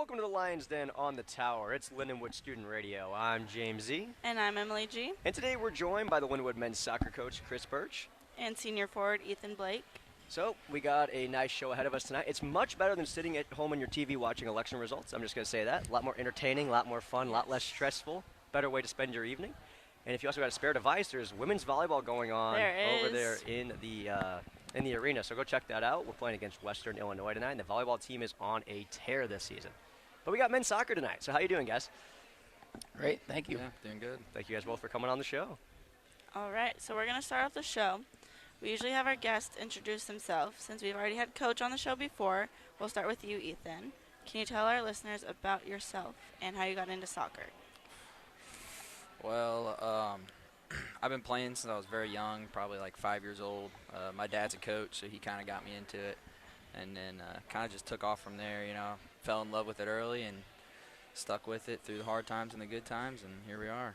Welcome to the Lions Den on the Tower. It's Lindenwood Student Radio. I'm James Z. And I'm Emily G. And today we're joined by the Lindenwood men's soccer coach, Kris Bertsh. And senior forward Ethan Blake. So we got a nice show ahead of us tonight. It's much better than sitting at home on your TV watching election results. I'm just going to say that. A lot more entertaining, a lot more fun, a lot less stressful. Better way to spend your evening. And if you also got a spare device, there's women's volleyball going on over there in the arena. So go check that out. We're playing against Western Illinois tonight, and the volleyball team is on a tear this season. But we got men's soccer tonight. So how you doing, guys? Great, thank you. Yeah, doing good. Thank you guys both for coming on the show. All right, so we're going to start off the show. We usually have our guests introduce themselves. Since we've already had Coach on the show before, we'll start with you, Ethan. Can you tell our listeners about yourself and how you got into soccer? Well, I've been playing since I was very young, probably like 5 years old. My dad's a coach, so he kind of got me into it. And then kind of just took off from there, Fell in love with it early and stuck with it through the hard times and the good times, and here we are.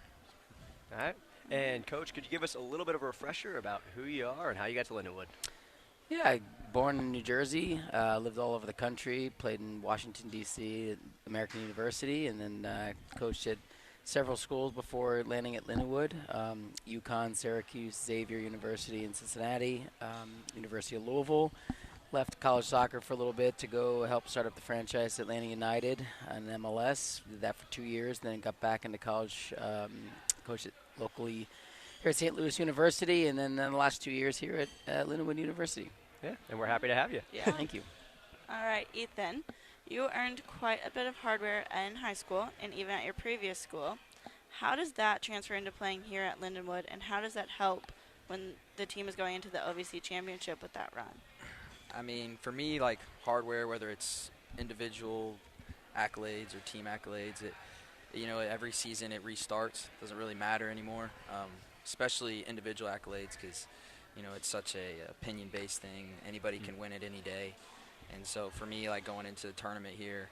All right. And, Coach, could you give us a little bit of a refresher about who you are and how you got to Lindenwood? Yeah, born in New Jersey, lived all over the country, played in Washington, D.C. at American University, and then coached at several schools before landing at Lindenwood, UConn, Syracuse, Xavier University in Cincinnati, University of Louisville. Left college soccer for a little bit to go help start up the franchise at Atlanta United and MLS. Did that for 2 years, then got back into college, coached locally here at St. Louis University, and then the last 2 years here at Lindenwood University. Yeah, and we're happy to have you. Yeah. Thank you. All right, Ethan. You earned quite a bit of hardware in high school and even at your previous school. How does that transfer into playing here at Lindenwood, and how does that help when the team is going into the OVC championship with that run? I mean, for me, like hardware, whether it's individual accolades or team accolades, every season it restarts. Doesn't really matter anymore, especially individual accolades because, it's such a opinion-based thing. Anybody can win it any day. And so for me, like going into the tournament here,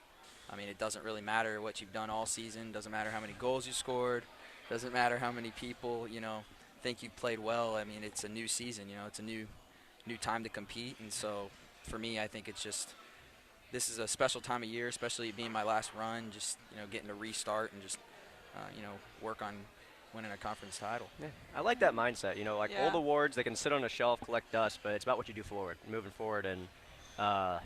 I mean, it doesn't really matter what you've done all season. Doesn't matter how many goals you scored. Doesn't matter how many people, think you played well. I mean, it's a new season, it's a new time to compete. And so for me, I think this is a special time of year, especially being my last run, just, getting to restart and just, work on winning a conference title. Yeah. I like that mindset. Old awards, they can sit on a shelf, collect dust, but it's about what you do forward, moving forward. And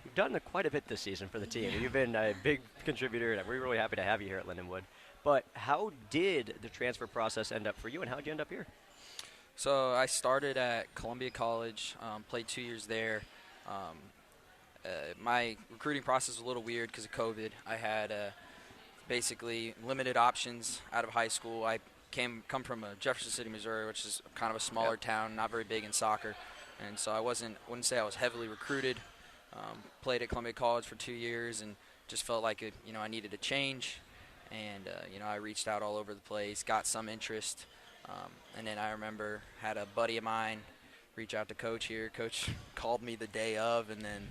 you've done quite a bit this season for the team. You've been a big contributor, and we're really happy to have you here at Lindenwood. But how did the transfer process end up for you, and how did you end up here? So I started at Columbia College, played 2 years there. My recruiting process was a little weird because of COVID. I had basically limited options out of high school. I come from Jefferson City, Missouri, which is kind of a smaller town, not very big in soccer. And so I wouldn't say I was heavily recruited. Played at Columbia College for 2 years and just felt like I needed a change. And I reached out all over the place, got some interest. And then I remember had a buddy of mine reach out to Coach here. Coach called me the day of, and then,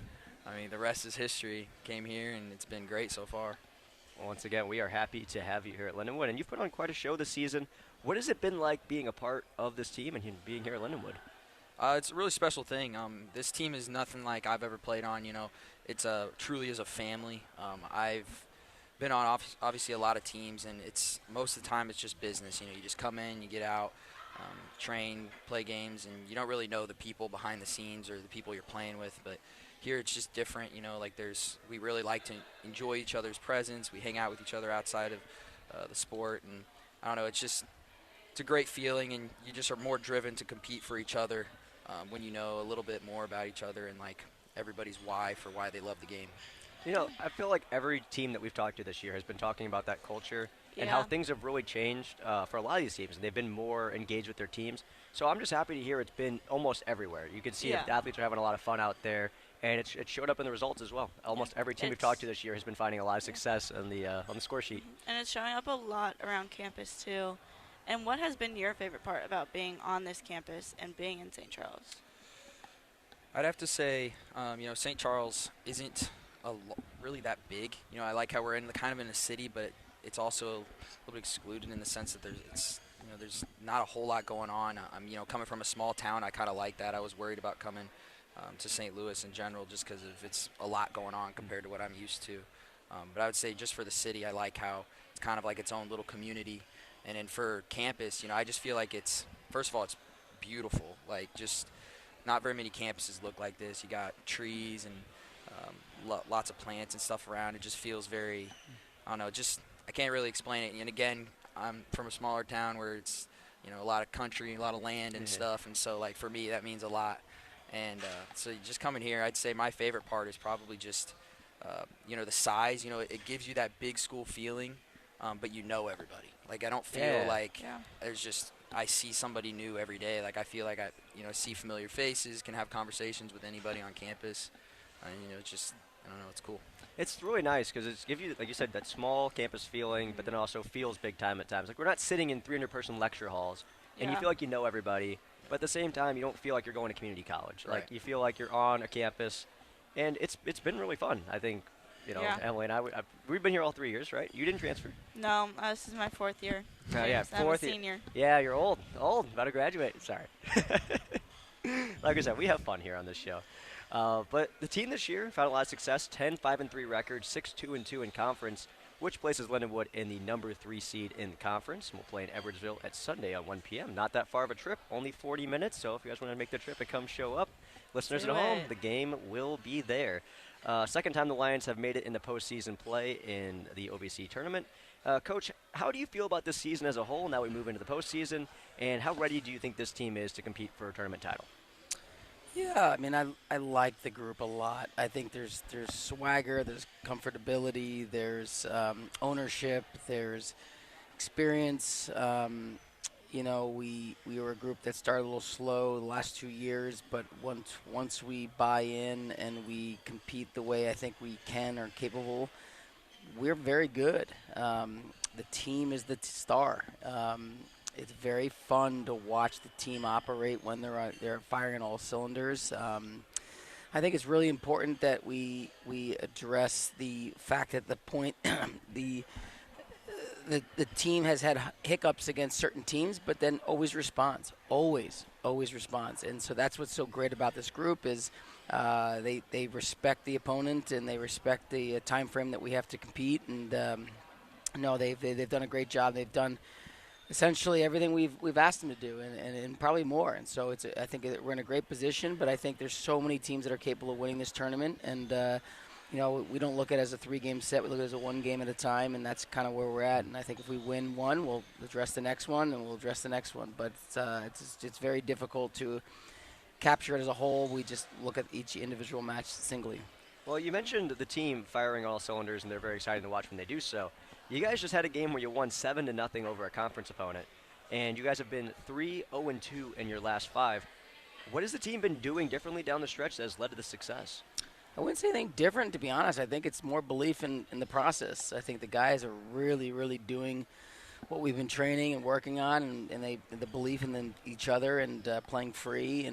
the rest is history. Came here, and it's been great so far. Well, once again, we are happy to have you here at Lindenwood, and you've put on quite a show this season. What has it been like being a part of this team and being here at Lindenwood? It's a really special thing. This team is nothing like I've ever played on. It's truly is a family. I've been on obviously a lot of teams, and it's most of the time it's just business. You just come in, you get out, train, play games, and you don't really know the people behind the scenes or the people you're playing with. But here it's just different. We really like to enjoy each other's presence. We hang out with each other outside of the sport, and I don't know. It's a great feeling, and you just are more driven to compete for each other when you know a little bit more about each other and like everybody's why they love the game. I feel like every team that we've talked to this year has been talking about that culture and how things have really changed for a lot of these teams. And they've been more engaged with their teams. So I'm just happy to hear it's been almost everywhere. You can see the athletes are having a lot of fun out there, and it showed up in the results as well. Almost every team we've talked to this year has been finding a lot of success on the score sheet. And it's showing up a lot around campus, too. And what has been your favorite part about being on this campus and being in St. Charles? I'd have to say, St. Charles isn't really that big. I like how we're kind of in a city, but it's also a little bit excluded in the sense that there's not a whole lot going on. Coming from a small town, I kind of like that. I was worried about coming to St. Louis in general just because it's a lot going on compared to what I'm used to. But I would say just for the city, I like how it's kind of like its own little community. And then for campus, I just feel like first of all, it's beautiful. Like, just not very many campuses look like this. You got trees and lots of plants and stuff around. It just feels very, I don't know, I can't really explain it. And again, I'm from a smaller town where it's, a lot of country, a lot of land and stuff. And so, like, for me, that means a lot. And so just coming here, I'd say my favorite part is probably just, the size. It gives you that big school feeling, but everybody. Like, I don't feel like there's just, I see somebody new every day. Like, I feel like I see familiar faces, can have conversations with anybody on campus. And, it's just, I don't know, it's cool. It's really nice because it gives you, like you said, that small campus feeling, but then it also feels big time at times. Like, we're not sitting in 300-person lecture halls, and you feel like you know everybody, but at the same time, you don't feel like you're going to community college. Right. Like, you feel like you're on a campus, and it's been really fun. I think, Emily and we've been here all 3 years, right? You didn't transfer. No, this is my 4th year. Yeah, I'm a fourth year. senior. Yeah, you're old, about to graduate. Sorry. Like I said, we have fun here on this show. But the team this year found a lot of success, 10-5-3 record, 6-2-2 in conference, which places Lindenwood in the number 3 seed in the conference. We'll play in Edwardsville at Sunday at 1 p.m. Not that far of a trip, only 40 minutes, so if you guys want to make the trip and come show up, listeners at home, the game will be there. Second time the Lions have made it in the postseason play in the OVC tournament. Coach, how do you feel about this season as a whole now we move into the postseason, and how ready do you think this team is to compete for a tournament title? Yeah, I mean, I like the group a lot. I think there's swagger, there's comfortability, there's ownership, there's experience. We were a group that started a little slow the last 2 years, but once we buy in and we compete the way I think we can or capable, we're very good. The team is the star. It's very fun to watch the team operate when they're firing on all cylinders. I think it's really important that we address the fact that the team has had hiccups against certain teams, but then always responds. Always responds. And so that's what's so great about this group is they respect the opponent and they respect the time frame that we have to compete. And they've done a great job. They've done essentially everything we've asked them to do, and probably more. And so I think we're in a great position. But I think there's so many teams that are capable of winning this tournament, and we don't look at it as a 3-game set. We look at it as a 1 game at a time, and that's kind of where we're at. And I think if we win one, we'll address the next one, and we'll address the next one. But it's very difficult to capture it as a whole. We just look at each individual match singly. Well, you mentioned the team firing all cylinders, and they're very exciting to watch when they do so. You guys just had a game where you won 7-0 over a conference opponent, and you guys have been 3-0-2 in your last 5. What has the team been doing differently down the stretch that has led to the success? I wouldn't say anything different, to be honest. I think it's more belief in the process. I think the guys are really, really doing what we've been training and working on, and the belief in each other and playing free,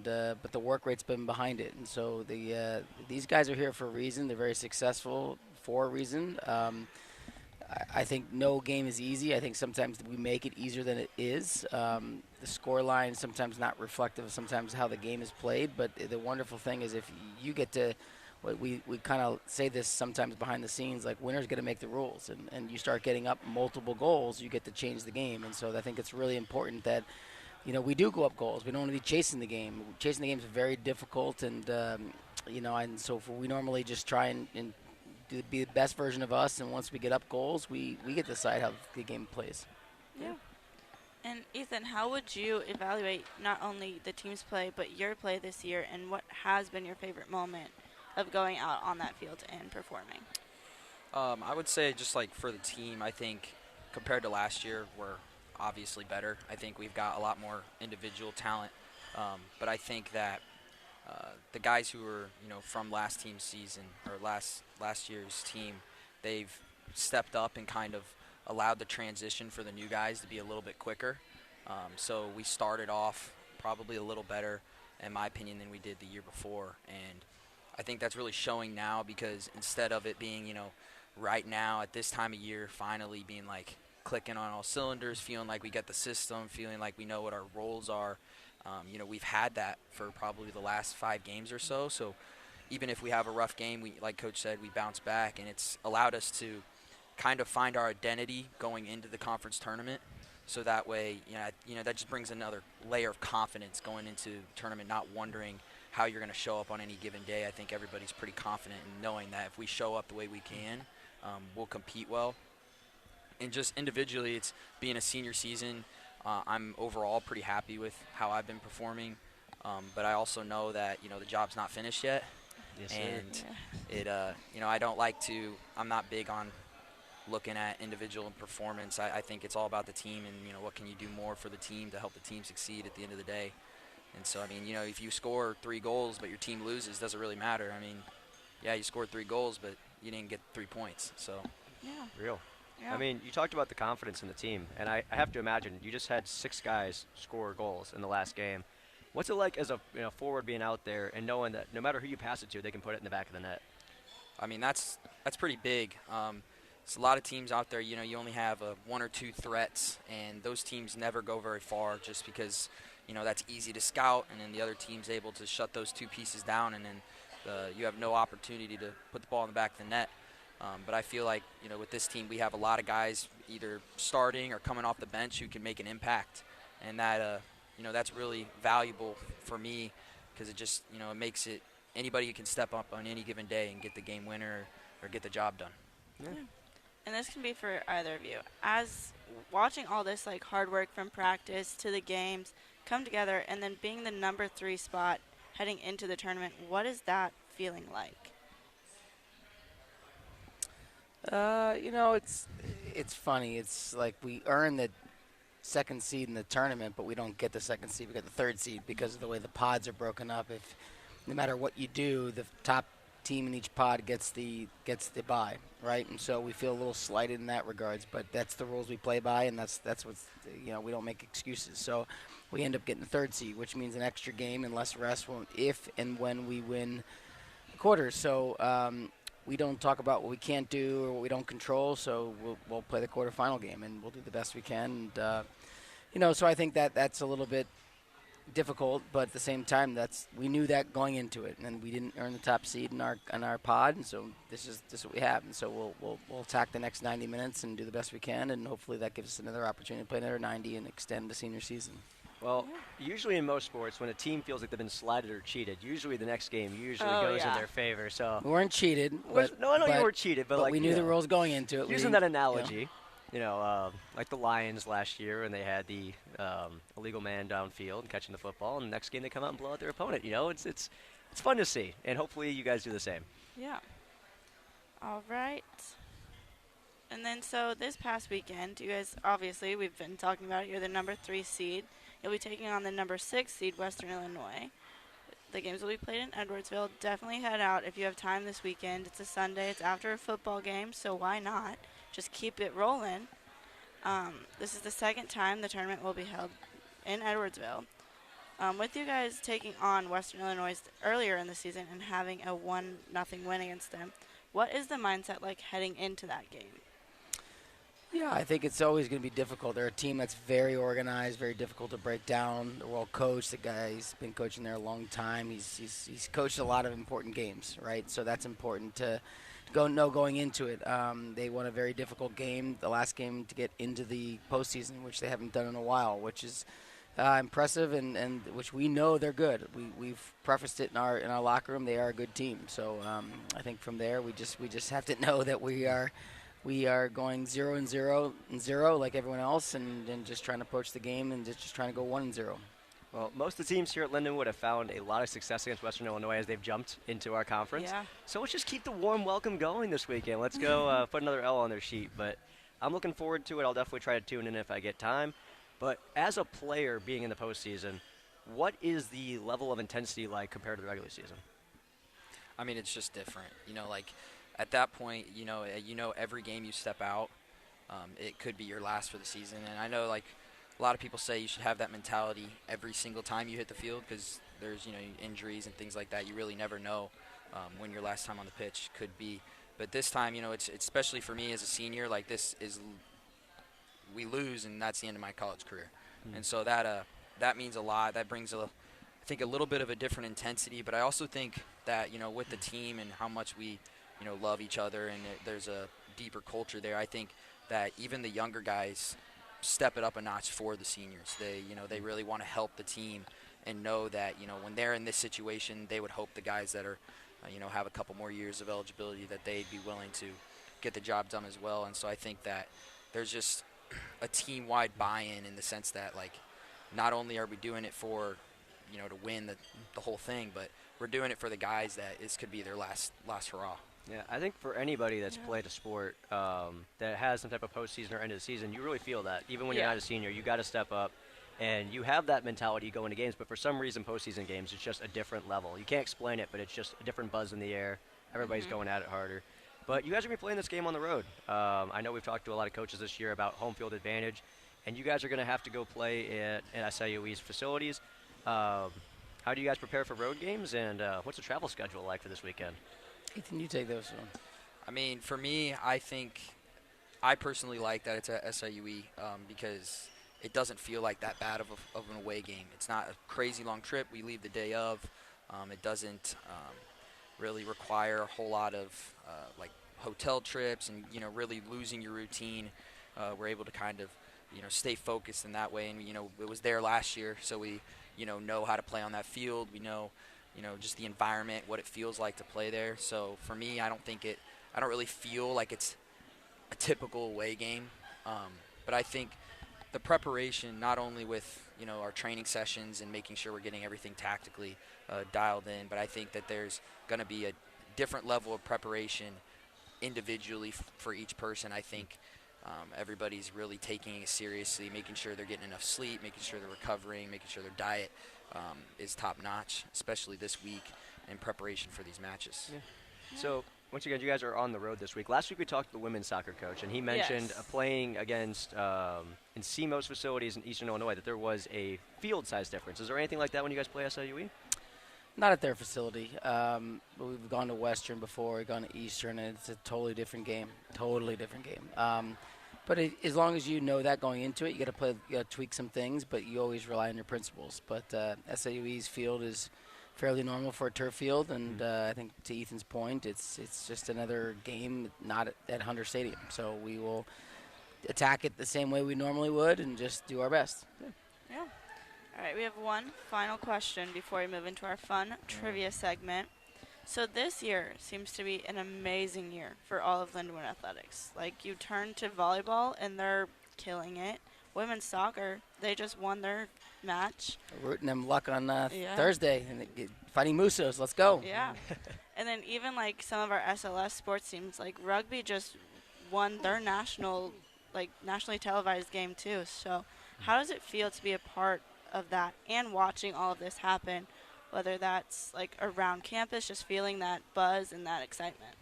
but the work rate's been behind it. And so these guys are here for a reason. They're very successful for a reason. I think no game is easy. I think sometimes we make it easier than it is. The score line is sometimes not reflective of sometimes how the game is played, but the wonderful thing is if you get to we kind of say this sometimes behind the scenes, like winners get to make the rules, and you start getting up multiple goals, you get to change the game. And so I think it's really important that we do go up goals. We don't want to be chasing the game. Chasing the game is very difficult, and and so we normally just try and be the best version of us, and once we get up goals, we get to decide how the game plays. Yeah. And Ethan, how would you evaluate not only the team's play but your play this year, and what has been your favorite moment of going out on that field and performing? I would say just like for the team, I think compared to last year, we're obviously better. I think we've got a lot more individual talent, but I think that the guys who were from last team's season or last year's team, they've stepped up and kind of allowed the transition for the new guys to be a little bit quicker. So we started off probably a little better, in my opinion, than we did the year before. And I think that's really showing now, because instead of it being, right now at this time of year, finally being like clicking on all cylinders, feeling like we got the system, feeling like we know what our roles are. We've had that for probably the last 5 games or so. So even if we have a rough game, we, like Coach said, we bounce back, and it's allowed us to kind of find our identity going into the conference tournament. So that way, that just brings another layer of confidence going into the tournament, not wondering how you're going to show up on any given day. I think everybody's pretty confident in knowing that if we show up the way we can, we'll compete well. And just individually, it's being a senior season. I'm overall pretty happy with how I've been performing, but I also know that the job's not finished yet. Yes, and sir. I don't like to. I'm not big on looking at individual performance. I think it's all about the team, and what can you do more for the team to help the team succeed at the end of the day. And so, if you score 3 goals but your team loses, doesn't really matter. Yeah, you scored 3 goals, but you didn't get 3 points. So Yeah. Real. Yeah. You talked about the confidence in the team, and I have to imagine you just had 6 guys score goals in the last game. What's it like as a forward being out there and knowing that no matter who you pass it to, they can put it in the back of the net? That's pretty big. It's a lot of teams out there, you only have 1 or 2 threats, and those teams never go very far just because, that's easy to scout, and then the other team's able to shut those 2 pieces down, and then you have no opportunity to put the ball in the back of the net. But I feel like, with this team, we have a lot of guys either starting or coming off the bench who can make an impact, and that, that's really valuable for me because it just, it makes it anybody who can step up on any given day and get the game winner or get the job done. Yeah. And this can be for either of you. As watching all this hard work from practice to the games come together and then being the number 3 spot heading into the tournament, what is that feeling like? It's funny. It's like we earn the 2nd seed in the tournament, but we don't get the 2nd seed. We get the 3rd seed because of the way the pods are broken up. If no matter what you do, the top team in each pod gets the bye, right? And so we feel a little slighted in that regards, but that's the rules we play by, and that's what's we don't make excuses. So we end up getting the 3rd seed, which means an extra game and less rest if and when we win the quarters. So we don't talk about what we can't do or what we don't control. So we'll play the quarterfinal game and we'll do the best we can. And so I think that's a little bit difficult, but at the same time, we knew that going into it, and we didn't earn the top seed in our pod, and so this is what we have, and so we'll attack the next 90 minutes and do the best we can, and hopefully that gives us another opportunity to play another 90 and extend the senior season. Well, usually in most sports, when a team feels like they've been slighted or cheated, usually the next game goes in their favor. So we weren't cheated. No, I know you weren't cheated, but we knew the rules going into it. Using that analogy. Like the Lions last year when they had the illegal man downfield and catching the football, and the next game they come out and blow out their opponent. It's fun to see, and hopefully you guys do the same. Yeah. All right. And then so this past weekend, you guys, obviously, we've been talking about it, you're the number 3 seed. You'll be taking on the number 6 seed, Western Illinois. The games will be played in Edwardsville. Definitely head out if you have time this weekend. It's a Sunday. It's after a football game, so why not? Just keep it rolling. This is the 2nd time the tournament will be held in Edwardsville. With you guys taking on Western Illinois earlier in the season and having a 1-0 win against them, what is the mindset like heading into that game? Yeah, I think it's always going to be difficult. They're a team that's very organized, very difficult to break down. They're well coached. The guy's been coaching there a long time. He's coached a lot of important games, right? So that's important to going into it. They won a very difficult game, the last game to get into the postseason, which they haven't done in a while, which is impressive and which we know they're good. We've prefaced it in our locker room. They are a good team. So I think from there we just have to know that we are going 0-0 like everyone else, and just trying to approach the game and just trying to go 1-0. Well, most of the teams here at Lindenwood have found a lot of success against Western Illinois as they've jumped into our conference. Yeah. So let's just keep the warm welcome going this weekend. Let's go put another L on their sheet. But I'm looking forward to it. I'll definitely try to tune in if I get time. But as a player being in the postseason, what is the level of intensity like compared to the regular season? It's just different. At that point, every game you step out, it could be your last for the season. And I know, a lot of people say you should have that mentality every single time you hit the field because there's, injuries and things like that. You really never know when your last time on the pitch could be. But this time, it's especially for me as a senior, we lose, and that's the end of my college career. And so that means a lot. That brings I think a little bit of a different intensity, but I also think that, with the team and how much we, love each other and there's a deeper culture there, I think that even the younger guys step it up a notch for the seniors. They really want to help the team and know that, when they're in this situation, they would hope the guys that are, have a couple more years of eligibility, that they'd be willing to get the job done as well. And so I think that there's just a team-wide buy-in in the sense that, like, not only are we doing it for, to win the whole thing, but we're doing it for the guys that this could be their last hurrah. Yeah, I think for anybody that's played a sport that has some type of postseason or end of the season, you really feel that. Even when you're not a senior, you got to step up. And you have that mentality going into games, but for some reason, postseason games, it's just a different level. You can't explain it, but it's just a different buzz in the air. Everybody's going at it harder. But you guys are going to be playing this game on the road. I know we've talked to a lot of coaches this year about home field advantage, and you guys are going to have to go play at SIUE's facilities. How do you guys prepare for road games, and what's the travel schedule like for this weekend? Ethan, you take those one. I mean, for me, I think I personally like that it's at SIUE because it doesn't feel like that bad of an away game. It's not a crazy long trip. We leave the day of. It doesn't really require a whole lot of like hotel trips and really losing your routine. We're able to kind of stay focused in that way, and it was there last year, so we know how to play on that field. We know just the environment, what it feels like to play there. So for me, I don't really feel like it's a typical away game, but I think the preparation, not only with our training sessions and making sure we're getting everything tactically dialed in, but I think that there's going to be a different level of preparation individually for each person. I think everybody's really taking it seriously, making sure they're getting enough sleep, making sure they're recovering, making sure their diet is top notch, especially this week in preparation for these matches. Yeah. So once again, you guys are on the road this week. Last week we talked to the women's soccer coach, and he mentioned playing against in CMO's facilities in Eastern Illinois that there was a field size difference. Is there anything like that when you guys play SIUE? Not at their facility. We've gone to Western before, we've gone to Eastern, and it's a totally different game. But as long as you know that going into it, you got to tweak some things, but you always rely on your principles. But SIUE's field is fairly normal for a turf field, and I think to Ethan's point, it's just another game not at Hunter Stadium. So we will attack it the same way we normally would and just do our best. Yeah. All right, we have one final question before we move into our fun trivia segment. So this year seems to be an amazing year for all of Lindenwood athletics. Like, you turn to volleyball, and they're killing it. Women's soccer, they just won their match. Rooting them luck on Thursday, and fighting Musos. Let's go. Yeah. And then even, like, some of our SLS sports teams, like rugby just won their nationally televised game, too. So how does it feel to be a part of that and watching all of this happen, whether that's like around campus, just feeling that buzz and that excitement?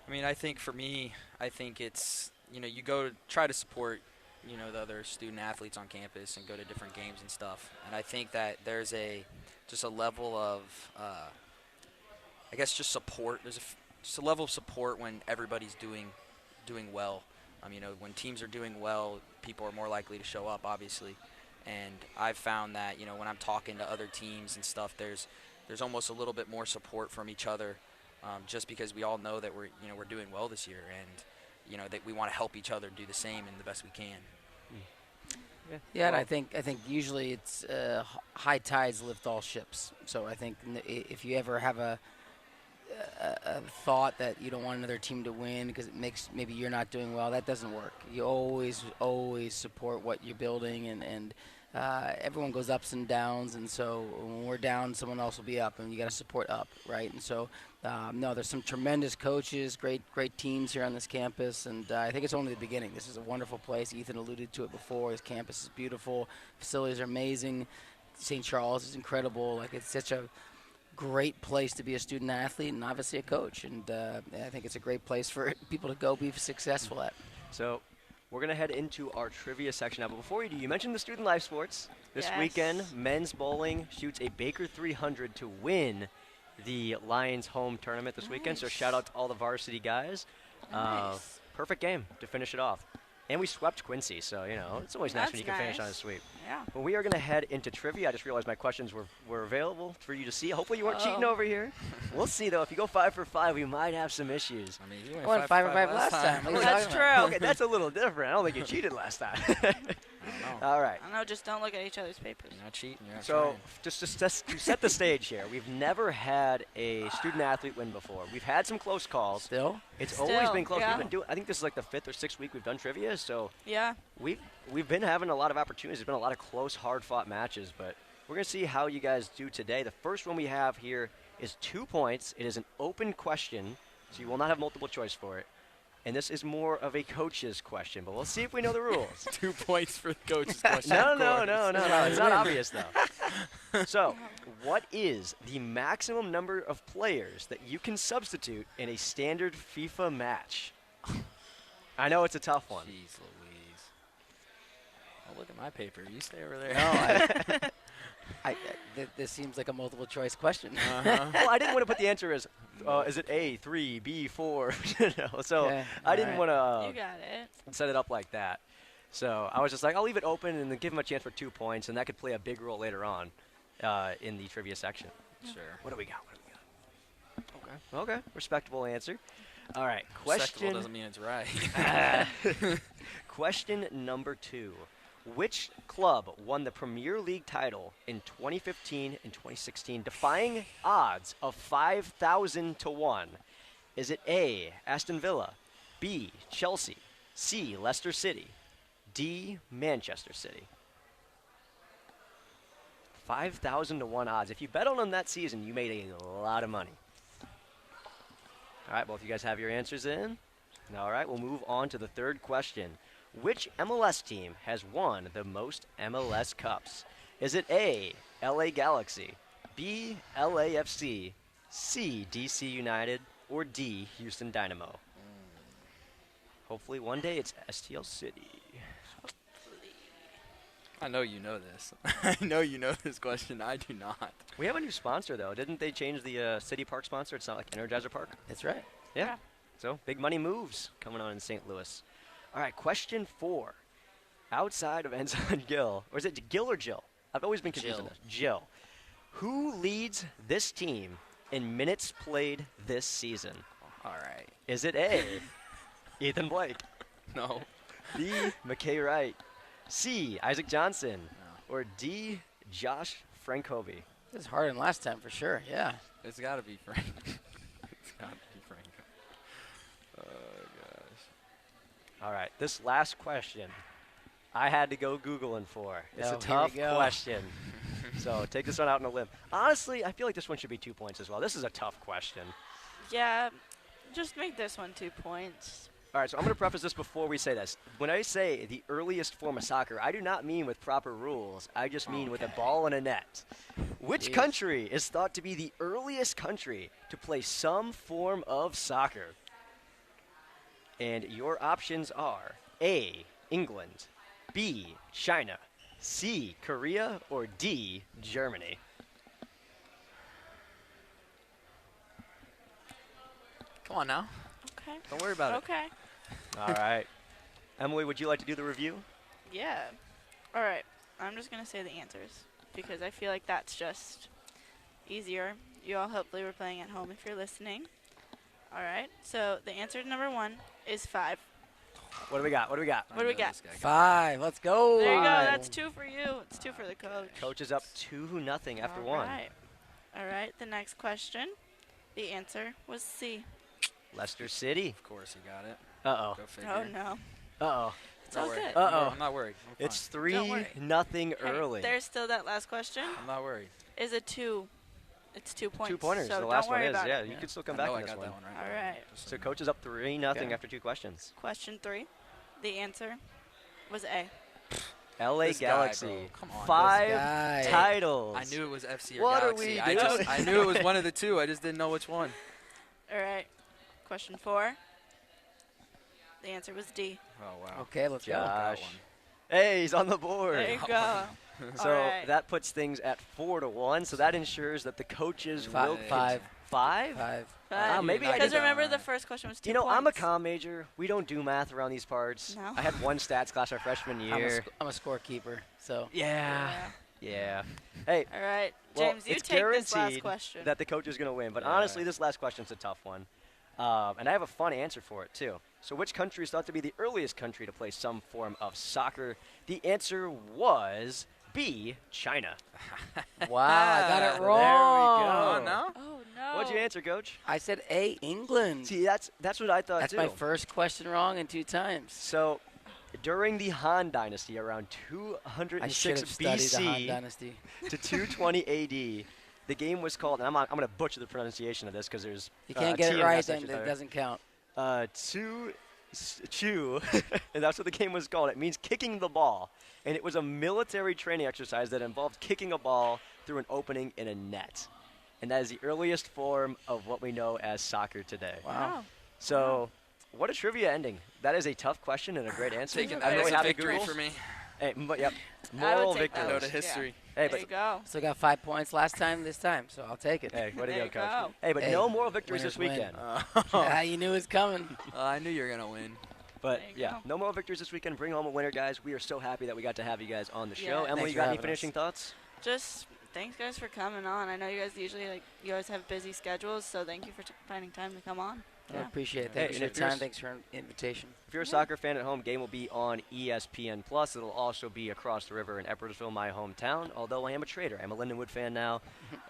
I mean, I think for me, it's, you go to try to support, the other student athletes on campus and go to different games and stuff. And I think that there's just a level of, I guess, just support. There's just a level of support when everybody's doing well. When teams are doing well, people are more likely to show up, obviously. And I've found that, when I'm talking to other teams and stuff, there's almost a little bit more support from each other, just because we all know that we're doing well this year, and that we want to help each other do the same and the best we can. Yeah, and I think usually it's high tides lift all ships. So I think if you ever have a thought that you don't want another team to win because it makes maybe you're not doing well, that doesn't work. You always support what you're building, and everyone goes ups and downs, and so when we're down, someone else will be up, and you got to support up, right? And so there's some tremendous coaches, great teams here on this campus, and I think it's only the beginning. This is a wonderful place. Ethan alluded to it before. His campus is beautiful, facilities are amazing. St. Charles is incredible. Like, it's such a great place to be a student athlete and obviously a coach, and I think it's a great place for people to go be successful at. So we're going to head into our trivia section now, but before we do, you mentioned the student life sports. This weekend, men's bowling shoots a Baker 300 to win the Lions home tournament this weekend, so shout out to all the varsity guys. Nice. Perfect game to finish it off. And we swept Quincy, so, it's always nice when you can finish on a nice. sweep. Yeah. Well, we are going to head into trivia. I just realized my questions were available for you to see. Hopefully you weren't cheating over here. We'll see, though. If you go 5 for 5, we might have some issues. I mean, you I went 5 for 5 last time. What are you That's talking about? true. Okay, that's a little different. I don't think you cheated last time. I don't know. All right. I don't know, just don't look at each other's papers. You're not cheating. You're not So, trying. just to set the stage here, we've never had a student-athlete win before. We've had some close calls. Still? It's Still, always been close. yeah. We've been doing. I think this is like the 5th or 6th week we've done trivia, so Yeah. we've been having a lot of opportunities. There's been a lot of close, hard-fought matches, but we're going to see how you guys do today. The first one we have here is 2 points. It is an open question, so you will not have multiple choice for it. And this is more of a coach's question, but we'll see if we know the rules. 2 points for the coach's question. No, of no, course. no, no, no. It's not obvious, though. So, what is the maximum number of players that you can substitute in a standard FIFA match? I know it's a tough one. Jeez Louise. Oh, look at my paper. You stay over there. No, this seems like a multiple choice question. Well, I didn't want to put the answer as, is it A, 3, B, 4? So Okay, I didn't alright. want You to got it. set it up like that. So I was just like, I'll leave it open and then give him a chance for 2 points, and that could play a big role later on in the trivia section. Sure. What do we got? Okay, respectable answer. All right, Respectable question. doesn't mean it's right. Question number 2. Which club won the Premier League title in 2015 and 2016, defying odds of 5,000 to 1? Is it A, Aston Villa, B, Chelsea, C, Leicester City, D, Manchester City? 5,000 to 1 odds. If you bet on them that season, you made a lot of money. All right, both of you guys have your answers in? All right, we'll move on to the third question. Which MLS team has won the most MLS Cups? Is it A, LA Galaxy, B, LAFC, C, DC United, or D, Houston Dynamo? Hopefully one day it's STL City. I know you know this. I know you know this question. I do not. We have a new sponsor, though. Didn't they change the City Park sponsor? It's not like Energizer Park? That's right. Yeah. So, big money moves coming on in St. Louis. All right, question 4. Outside of Ensign Gill, or is it Gill or Jill? I've always been confused on this. Jill. Who leads this team in minutes played this season? All right. Is it A, Ethan Blake, No. B, McKay Wright, C, Isaac Johnson, or D, Josh Frankovi? This is harder than last time for sure. Yeah. It's got to be Frank. It's got to be Frank. Oh, gosh. All right, this last question, I had to go Googling for. It's Oh, a here we tough go. question. So take this one out on a limb. Honestly, I feel like this one should be 2 points as well. This is a tough question. Yeah. Just make this one 2 points. All right, so I'm going to preface this before we say this. When I say the earliest form of soccer, I do not mean with proper rules. I just mean with a ball and a net. Which Jeez. country is thought to be the earliest country to play some form of soccer? And your options are A, England, B, China, C, Korea, or D, Germany. Come on now. Okay. Don't worry about it. Okay. All right. Emily, would you like to do the review? Yeah. All right. I'm just going to say the answers because I feel like that's just easier. You all hopefully were playing at home if you're listening. All right. So the answer to number 1 is 5. What do we got? What do we I know got? this guy. 5. Let's go. There you go. Five. That's 2 for you. It's 2 for the coach. Coach is up 2-0 after All 1. right. All right. The next question. The answer was C. Leicester City. Of course, you got it. Uh-oh. Go figure. Oh, no. Uh-oh. It's all Not worried. good. Uh-oh. I'm not worried. I'm It's fine. Don't worry. 3-0 Hey, early. there's still that last question. I'm not worried. Is it 2? It's 2 points. 2 pointers. So the last don't one worry is. about Yeah, it. you Yeah. can still come I back know on I this got one. that one right. All by the way, right. just So you know. coach is up 3-0 Okay. after 2 questions. Question 3. The answer was A. LA This guy, Galaxy. bro. Come on, this 5 guy. titles. I knew it was FC or What are Galaxy. we I doing? knew it was one of the two. I just didn't know which one. All right. Question 4. The answer was D. Oh wow. Okay, let's go. Josh. Got one. Hey, he's on the board. There you go. So All right. that puts things at 4-1. So that ensures that the coaches will. Five. 5? 5. Maybe I Because did. remember the first question was 2 You know, points. I'm a comm major. We don't do math around these parts. No. I had one stats class our freshman year. I'm a scorekeeper, so. Yeah. Hey, All right, well, James, you it's take this last guaranteed question. that the coach is going to win. But Yeah. honestly, this last question's a tough one. And I have a fun answer for it, too. So which country is thought to be the earliest country to play some form of soccer? The answer was B, China. Wow, I got it There we wrong. go. no? Oh no. What'd you answer, Coach? I said A, England. See, that's what I thought, That's too. my first question wrong in 2 times. So during the Han Dynasty, around I should 206 have studied the Han BC Dynasty. to 220 AD, the game was called, and I'm going to butcher the pronunciation of this because there's You can't get it right, then it doesn't count. Chew, and that's what the game was called. It means kicking the ball, and it was a military training exercise that involved kicking a ball through an opening in a net, and that is the earliest form of what we know as soccer today. Wow. So, what a trivia ending! That is a tough question and a great answer. Taking I'm that really as a happy victory Google. for me. Hey, yep, I would moral take that. victory. Note of history. Hey, There you but go. So I got 5 points last time, this time, so I'll take it. hey, way to There go, you coach. go. Hey, but Hey, no moral victories this winners win. weekend. Yeah, you knew it was coming. I knew you were gonna win. But There you yeah, go. no more victories this weekend. Bring home a winner, guys. We are so happy that we got to have you guys on the show. Yeah. Emily, Thanks you for got any having us. finishing thoughts? Just thanks, guys, for coming on. I know you guys usually you always have busy schedules, so thank you for finding time to come on. I appreciate it. Hey, Thanks and for your if you're time. s- Thanks for an invitation. If you're a soccer fan at home, game will be on ESPN Plus. It'll also be across the river in Eppertsville, my hometown. Although I am a trader, I'm a Lindenwood fan now.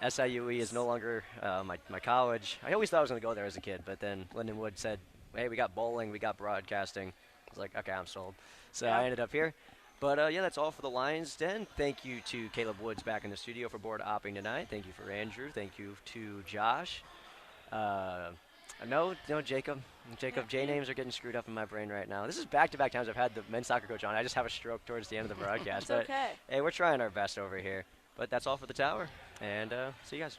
SIUE is no longer my college. I always thought I was going to go there as a kid, but then Lindenwood said, "Hey, we got bowling, we got broadcasting." I was like, "Okay, I'm sold." So Yeah. I ended up here. But yeah, that's all for the Lions Den. Thank you to Caleb Woods back in the studio for board opping tonight. Thank you for Andrew. Thank you to Josh. No, Jacob. Jacob, J names are getting screwed up in my brain right now. This is back-to-back times I've had the men's soccer coach on. I just have a stroke towards the end of the broadcast. It's But okay. hey, we're trying our best over here. But that's all for the tower, and see you guys.